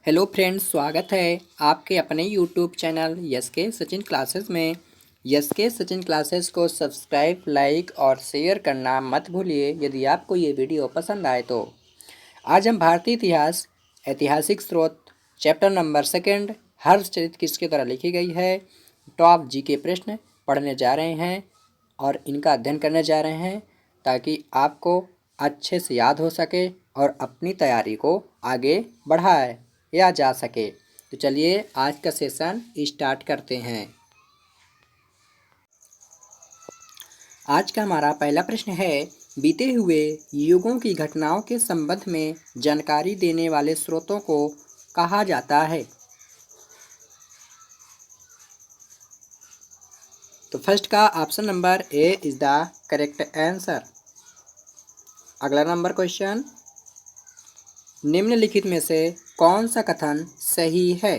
Hello friends, स्वागत है आपके अपने यूट्यूब चैनल यस के सचिन क्लासेस में। यस के सचिन क्लासेस को सब्सक्राइब, लाइक और शेयर करना मत भूलिए यदि आपको ये वीडियो पसंद आए तो। आज हम भारतीय इतिहास ऐतिहासिक स्रोत चैप्टर नंबर 2 हर्षचरित किसके द्वारा लिखी गई है, टॉप जी के प्रश्न पढ़ने जा रहे हैं और इनका अध्ययन करने जा रहे हैं ताकि आपको अच्छे से याद हो सके और अपनी तैयारी को आगे बढ़ाए या जा सके। तो चलिए आज का सेशन स्टार्ट करते हैं। आज का हमारा पहला प्रश्न है, बीते हुए युगों की घटनाओं के संबंध में जानकारी देने वाले स्रोतों को कहा जाता है। तो फर्स्ट का option number A is the correct answer. अगला नंबर क्वेश्चन, निम्नलिखित में से कौन सा कथन सही है।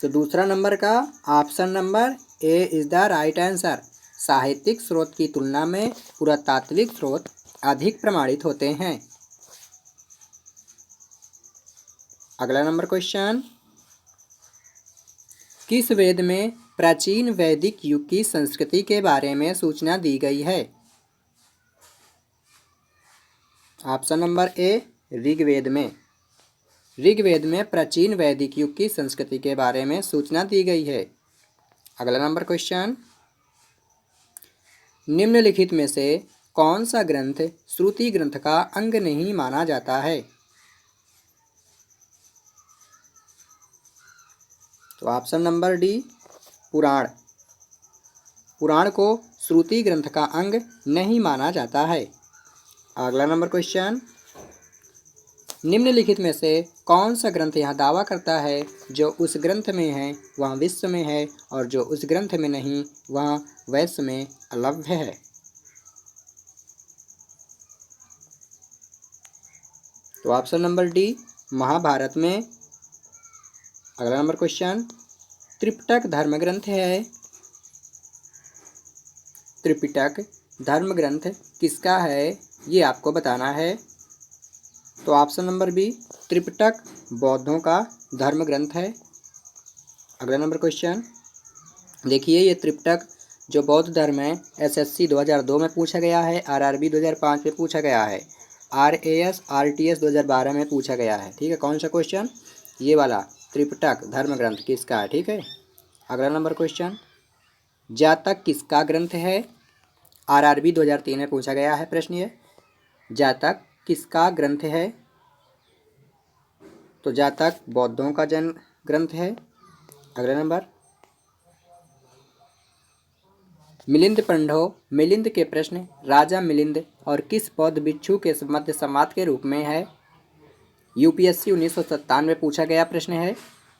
तो दूसरा नंबर का option number A is the right answer. साहित्यिक स्रोत की तुलना में पुरातात्विक स्रोत अधिक प्रमाणित होते हैं। अगला नंबर क्वेश्चन, किस वेद में प्राचीन वैदिक युग की संस्कृति के बारे में सूचना दी गई है। ऑप्शन नंबर ए ऋग्वेद में। ऋग्वेद में प्राचीन वैदिक युग की संस्कृति के बारे में सूचना दी गई है। अगला नंबर क्वेश्चन, निम्नलिखित में से कौन सा ग्रंथ श्रुति ग्रंथ का अंग नहीं माना जाता है। तो ऑप्शन नंबर डी पुराण। पुराण को श्रुति ग्रंथ का अंग नहीं माना जाता है। अगला नंबर क्वेश्चन, निम्नलिखित में से कौन सा ग्रंथ यह दावा करता है जो उस ग्रंथ में है वह विश्व में है और जो उस ग्रंथ में नहीं वह वैश्व में अलभ्य है। तो ऑप्शन नंबर डी महाभारत में। अगला नंबर क्वेश्चन, त्रिपिटक धर्म ग्रंथ है। त्रिपिटक धर्म ग्रंथ किसका है ये आपको बताना है। तो ऑप्शन नंबर बी त्रिपिटक बौद्धों का धर्म ग्रंथ है। अगला नंबर क्वेश्चन, देखिए ये त्रिपिटक जो बौद्ध धर्म है एसएससी 2002 में पूछा गया है, आरआरबी 2005 में पूछा गया है, आरएएस आरटीएस 2012 में पूछा गया है। ठीक है, कौन सा क्वेश्चन, ये वाला त्रिपिटक धर्म ग्रंथ किसका है। ठीक है, अगला नंबर क्वेश्चन, जातक किसका ग्रंथ है। आरआरबी 2003 में पूछा गया है प्रश्न ये, जातक किसका ग्रंथ है। तो जातक बौद्धों का जन्म ग्रंथ है। अगला नंबर, मिलिंद पंडो मिलिंद के प्रश्न राजा मिलिंद और किस बौद्ध भिक्षु के मध्य संवाद के रूप में है। यूपीएससी 1997 में पूछा गया प्रश्न है,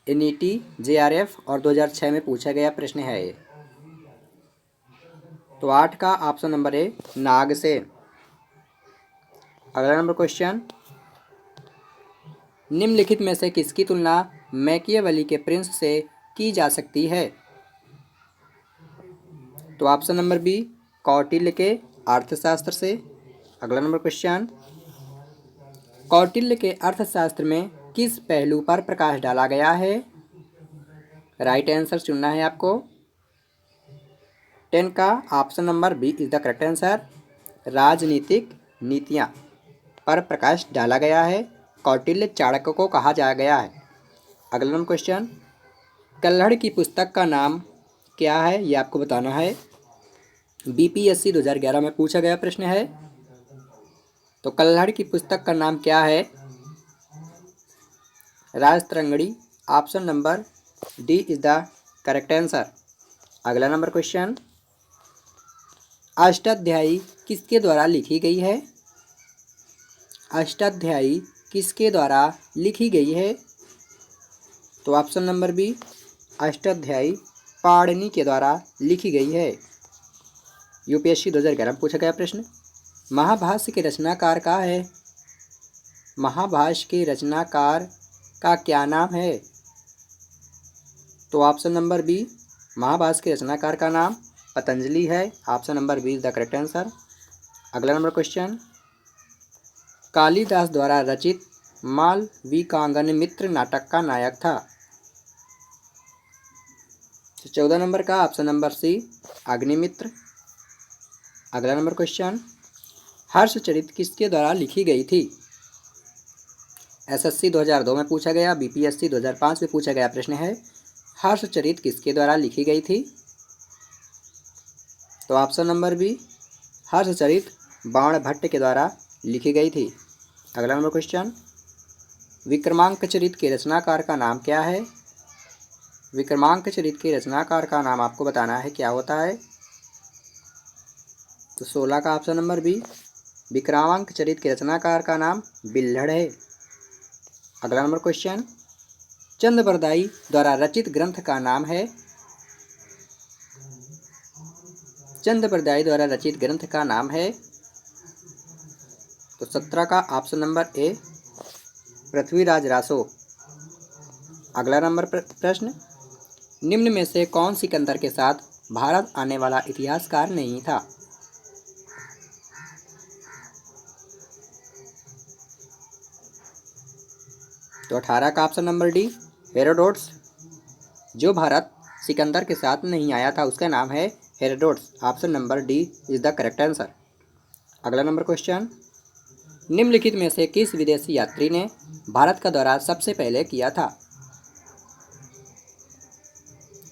एनईटी जेआरएफ और 2006 में पूछा गया प्रश्न है ये। तो 8 का ऑप्शन नंबर ए नागसेन। अगला नंबर क्वेश्चन, निम्नलिखित में से किसकी तुलना मैकियावेली के प्रिंस से की जा सकती है। तो ऑप्शन नंबर बी कौटिल्य के अर्थशास्त्र से। अगला नंबर क्वेश्चन, कौटिल्य के अर्थशास्त्र में किस पहलू पर प्रकाश डाला गया है। राइट आंसर चुनना है आपको। 10 का option number B is the correct answer. राजनीतिक नीतियाँ पर प्रकाश डाला गया है। कौटिल्य चाणक्य को कहा जा गया है। अगला नंबर क्वेश्चन, कल्हड़ की पुस्तक का नाम क्या है ये आपको बताना है। बीपीएससी 2011 में पूछा गया प्रश्न है। तो कल्हड़ की पुस्तक का नाम क्या है। Rajatarangini. Option number D is the correct answer. अगला नंबर क्वेश्चन, अष्टाध्यायी किसके द्वारा लिखी गई है। अष्टाध्यायी किसके द्वारा लिखी गई है। तो option number B Ashtadhyayi Panini के द्वारा लिखी गई है। यूपीएससी 2011 में पूछा गया प्रश्न, महाभाष्य के रचनाकार का है। महाभाष्य के रचनाकार का क्या नाम है। तो ऑप्शन नंबर बी महाभाष्य के रचनाकार का नाम पतंजलि है। Option number B is the correct answer. अगला नंबर क्वेश्चन, कालिदास द्वारा रचित मालविकांगन मित्र नाटक का नायक था। तो 14 नंबर का ऑप्शन नंबर सी अग्निमित्र। अगला नंबर क्वेश्चन, हर्षचरित किसके द्वारा लिखी गई थी। एसएससी 2002 में पूछा गया, बीपीएससी 2005 में पूछा गया प्रश्न है, हर्षचरित किसके द्वारा लिखी गई थी। तो option number B Harshacharita Banabhatta के द्वारा लिखी गई थी। अगला नंबर क्वेश्चन, विक्रमांक चरित के रचनाकार का नाम क्या है। विक्रमांक चरित के रचनाकार का नाम आपको बताना है, क्या होता है। तो 16 का ऑप्शन नंबर बी विक्रमांक चरित के रचनाकार का नाम बिल्हड़ है। अगला नंबर क्वेश्चन, चंद द्वारा रचित ग्रंथ का नाम है। चंद द्वारा रचित ग्रंथ का नाम है। तो 17 का ऑप्शन नंबर ए पृथ्वीराज रासो। अगला नंबर प्रश्न, निम्न में से कौन सिकंदर के साथ भारत आने वाला इतिहासकार नहीं था। तो 18 का ऑप्शन नंबर डी हेरोडोट्स। जो भारत सिकंदर के साथ नहीं आया था उसका नाम है Herodotus. Option number D is the correct answer. अगला नंबर क्वेश्चन, निम्नलिखित में से किस विदेशी यात्री ने भारत का दौरा सबसे पहले किया था।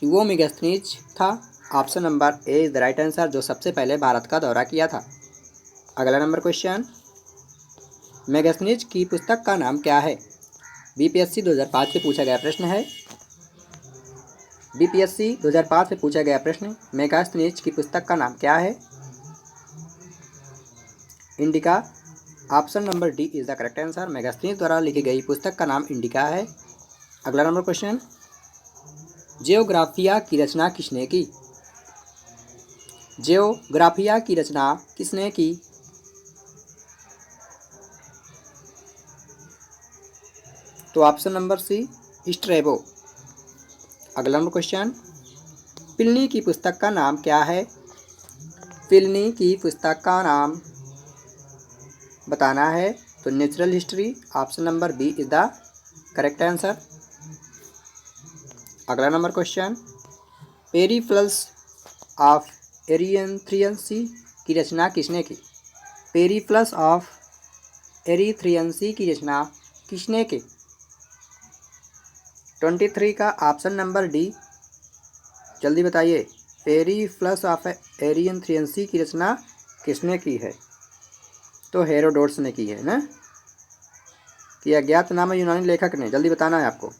वो मेगास्थनीज था। Option number A is the right answer, जो सबसे पहले भारत का दौरा किया था। अगला नंबर क्वेश्चन, मेगास्थनीज की पुस्तक का नाम क्या है। बीपीएससी 2005 से पूछा गया प्रश्न है। बीपीएससी 2005 से पूछा गया प्रश्न, मेगास्थनीज की पुस्तक का नाम क्या है। Indica. Option number D is the correct answer, Megasthenes द्वारा लिखी गई पुस्तक का नाम इंडिका है। अगला नंबर क्वेश्चन, जियोग्राफिया की रचना किसने की। जियोग्राफिया की रचना किसने की। तो ऑप्शन नंबर सी स्ट्रैबो। अगला नंबर क्वेश्चन, प्लिनी की पुस्तक का नाम क्या है। प्लिनी की पुस्तक का नाम बताना है। तो natural history. Option number B is the correct answer. अगला number question, Periplus of Erythraean Sea की रचना किसने की। पेरिप्लस ऑफ एरिथ्रियंसी की रचना किसने की। 23 का ऑप्शन नंबर डी, जल्दी बताइए, पेरिप्लस ऑफ एरिथ्रियंसी की रचना किसने की है। तो हेरोडोट्स ने की है ना, कि अज्ञातनामा यूनानी लेखक ने, जल्दी बताना है आपको।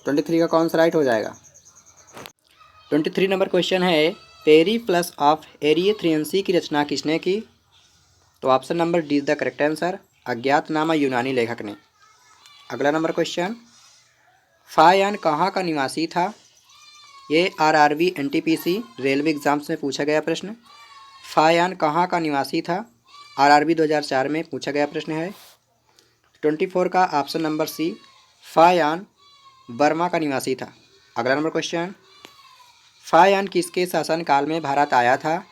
23 का कौन सा राइट हो जाएगा। 23 नंबर क्वेश्चन है, पेरिप्लस ऑफ एरिथ्रियंसी की रचना किसने की। तो option number D is the correct answer, अज्ञातनामा यूनानी लेखक ने। अगला नंबर क्वेश्चन, फायान कहाँ का निवासी था। ये आरआरबी एनटीपीसी रेलवे एग्जाम्स में पूछा गया प्रश्न। फायान कहाँ का निवासी था, आरआरबी 2004 में पूछा गया प्रश्न है। 24 का option number C Faxian Burma का निवासी था। अगला नंबर क्वेश्चन, फायान किसके शासनकाल में भारत आया था।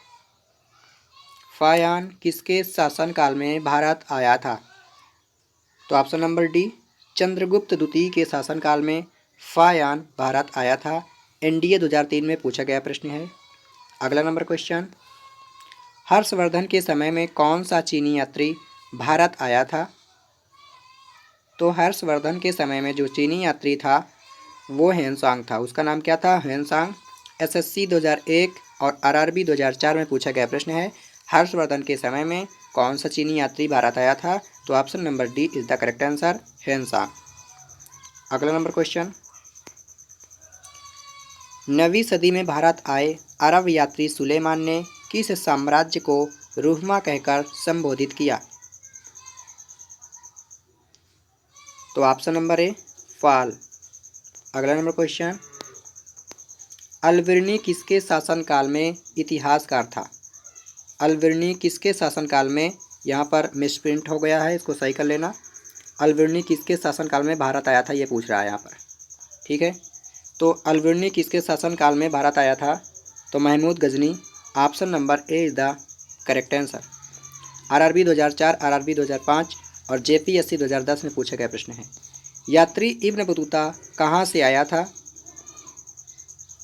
फायान किसके शासनकाल में भारत आया था। तो ऑप्शन नंबर डी चंद्रगुप्त द्वितीय के शासनकाल में फायान भारत आया था। एनडीए 2003 में पूछा गया प्रश्न है। अगला नंबर क्वेश्चन, हर्षवर्धन के समय में कौन सा चीनी यात्री भारत आया था। तो हर्षवर्धन के समय में जो चीनी यात्री था वो हेनसांग था। उसका नाम क्या था, हेनसांग। एसएससी 2001 और आरआरबी 2004 में पूछा गया प्रश्न है, हर्षवर्धन के समय में कौन सा चीनी यात्री भारत आया था। तो option number D is the correct answer, Hiuen Tsang. अगला नंबर क्वेश्चन, 9वीं सदी में भारत आए अरब यात्री सुलेमान ने किस साम्राज्य को रूहमा कहकर संबोधित किया। तो ऑप्शन नंबर ए फाल। अगला नंबर क्वेश्चन, अल-बिरनी किसके शासनकाल में इतिहासकार था। अल-बिरनी किसके शासनकाल में, यहाँ पर मिसप्रिंट हो गया है, इसको सही कर लेना। अल-बिरनी किसके शासनकाल में भारत आया था, ये पूछ रहा है यहाँ पर, ठीक है। तो अल-बिरनी किसके शासनकाल में भारत आया था। तो Mahmud Ghazni. Option number A is the correct answer. RRB 2004, RRB 2005 और जेपीएससी 2010 में पूछा गया प्रश्न है। यात्री इब्न बतूता कहाँ से आया था?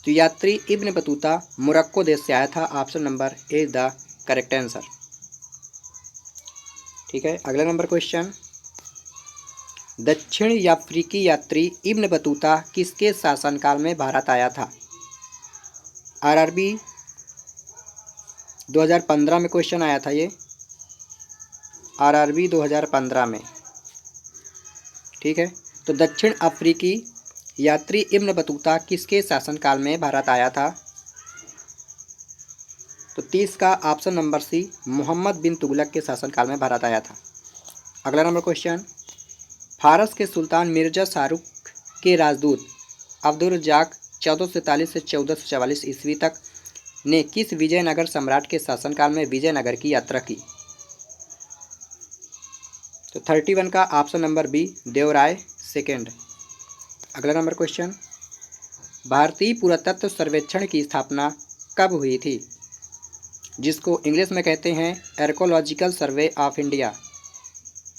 तो यात्री इब्न बतूता मोरक्को देश से आया था। Option number A is the correct answer. ठीक है, अगला नंबर क्वेश्चन, दक्षिण अफ्रीकी यात्री इब्न बतूता किसके शासनकाल में भारत आया था? आरआरबी 2015 में क्वेश्चन आया था ये, आरआरबी 2015 में। ठीक है, तो दक्षिण अफ्रीकी यात्री इब्न बतूता किसके शासनकाल में भारत आया था? तो 30 का ऑप्शन नंबर सी, मोहम्मद बिन तुगलक के शासनकाल में भारत आया था। अगला नंबर क्वेश्चन, फारस के सुल्तान मिर्जा शाहरुख के राजदूत अब्दुर्रज़ाक 1443 से 1444 ईस्वी तक ने किस विजयनगर सम्राट के शासनकाल में विजयनगर की यात्रा की? तो 31 का option number B, Devaraya second. अगला नंबर क्वेश्चन, भारतीय पुरातत्व सर्वेक्षण की स्थापना कब हुई थी? जिसको इंग्लिश में कहते हैं archaeological survey of India.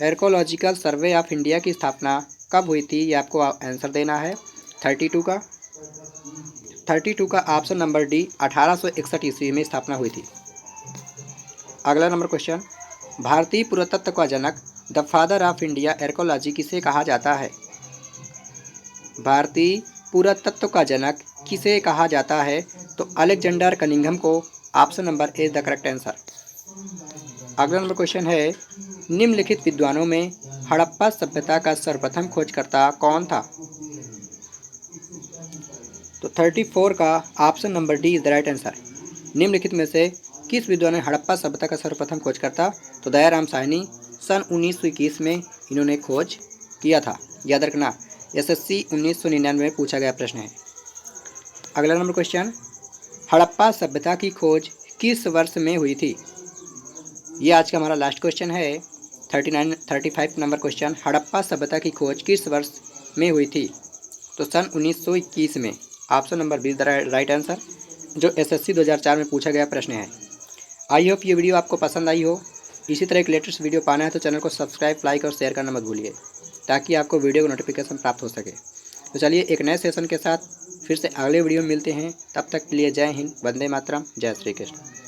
Archaeological survey of India की स्थापना कब हुई थी, ये आपको आंसर देना है। 32 का ऑप्शन नंबर डी, 1861 ईस्वी में स्थापना हुई थी। अगला नंबर क्वेश्चन, भारतीय पुरातत्व का जनक the father of India archaeology किसे कहा जाता है? भारतीय पुरातत्व का जनक किसे कहा जाता है? तो अलेक्जेंडर कनिंघम को। Option number A the correct answer. अगला नंबर क्वेश्चन है, निम्नलिखित विद्वानों में हड़प्पा सभ्यता का सर्वप्रथम खोजकर्ता कौन था? तो 34 का option number D is the right answer. निम्नलिखित में से किस विद्वान ने हड़प्पा सभ्यता का सर्वप्रथम खोजकर्ता? तो दयाराम साहनी, सन 1921 में इन्होंने खोज किया था। याद रखना, एसएससी 1999 में पूछा गया प्रश्न है। अगला नंबर क्वेश्चन, हड़प्पा सभ्यता की खोज किस वर्ष में हुई थी? ये आज का हमारा लास्ट क्वेश्चन है। 35 नंबर क्वेश्चन, हड़प्पा सभ्यता की खोज किस वर्ष में हुई थी? तो सन 1921 में। Option number be the right answer, जो एसएससी 2004 में पूछा गया प्रश्न है। आई होप ये वीडियो आपको पसंद आई हो। इसी तरह एक लेटेस्ट वीडियो पाना है तो चैनल को सब्सक्राइब, लाइक और शेयर करना मत भूलिए, ताकि आपको वीडियो का नोटिफिकेशन प्राप्त हो सके। तो चलिए एक नए सेशन के साथ फिर से अगले वीडियो में मिलते हैं। तब तक के लिए जय हिंद, वंदे मातरम, जय श्री कृष्ण।